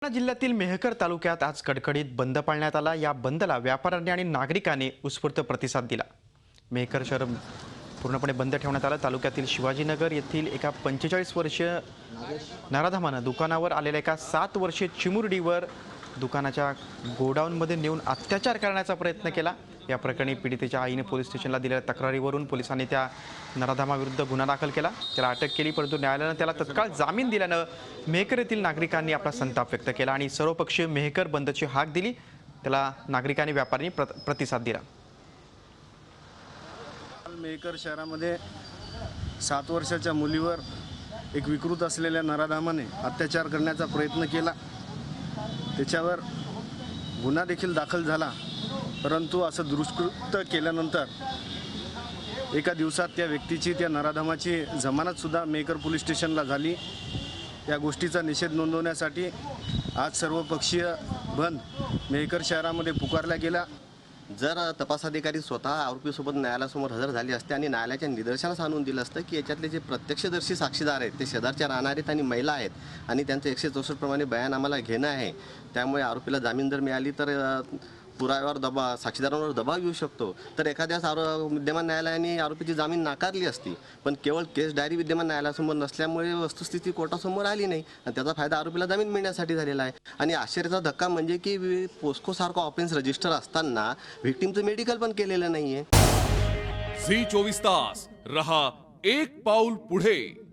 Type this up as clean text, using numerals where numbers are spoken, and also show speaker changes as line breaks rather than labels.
जालना जिल्ह्यातील मेहकर तालुक्यात आज कडकडीत बंद पाळण्यात आला। या बंदला व्यापाऱ्यांनी आणि नागरिकांनी उत्स्फूर्त प्रतिसाद दिला। मेहकर शहर पूर्णपणे बंद ठेवण्यात आलं। तालुक्यातील शिवाजीनगर येथील एका 45 वर्षीय नराधमानं दुकानावर आलेल्या एका 7 वर्षीय चिमुरडीवर दुकानाच्या गोडाऊनमध्ये नेऊन अत्याचार करण्याचा प्रयत्न केला। या प्रकरणी पीडितेच्या आईने पोलीस स्टेशनला दिलेल्या तक्रारीवरून पोलिसांनी त्या नराधमाविरुद्ध गुन्हा दाखल केला। त्याला अटक केली, परंतु न्यायालयाने त्याला तत्काळ जामीन दिल्यानं मेहकर येथील नागरिकांनी आपला संताप व्यक्त केला आणि सर्वपक्षीय मेहकर बंदची हाक दिली। त्याला नागरिकांनी व्यापाऱ्यांनी प्रतिसाद दिला।
मेहकर शहरामध्ये 7 वर्षाच्या मुलीवर एक विकृत असलेल्या नराधमाने अत्याचार करण्याचा प्रयत्न केला। त्याच्यावर गुन्हा देखील दाखल झाला, परंतु असं दुष्कृत्य केल्यानंतर एका दिवसात त्या व्यक्तीची, त्या नराधमाची जमानत सुद्धा मेहकर पोलीस स्टेशनला झाली। या गोष्टीचा निषेध नोंदवण्यासाठी आज सर्वपक्षीय बंद मेहकर शहरामध्ये पुकारला गेला।
जर तपास अधिकारी स्वतः आरोपीसोबत न्यायालयासमोर हजर झाले असते आणि न्यायालयाच्या निदर्शनास आणून दिलं असतं की याच्यातले जे प्रत्यक्षदर्शी साक्षीदार आहेत ते शेजारच्या राहणारे आणि महिला आहेत आणि त्यांचं 164 प्रमाणे बयान आम्हाला घेणं आहे। त्यामुळे आरोपीला जामीन जर मिळाली तर पुराव्यावर साक्षीदारांवर दबाव येऊ शकतो। तर एखाद्याच विद्यमान न्यायालयाने आरोपीची जामीन नाकारली असती, पण केवळ केस डायरी विद्यमान न्यायालयासमोर नसल्यामुळे वस्तुस्थिती कोर्टासमोर आली नाही आणि त्याचा फायदा आरोपीला जामीन मिळण्यासाठी झालेला आहे। आणि आश्चर्याचा धक्का म्हणजे की पोस्कोसारखा ऑफेन्स रजिस्टर असताना व्हिक्टिमचं मेडिकल पण केलेलं नाहीये।
झी 24 तास रहा एक पाऊल पुढे।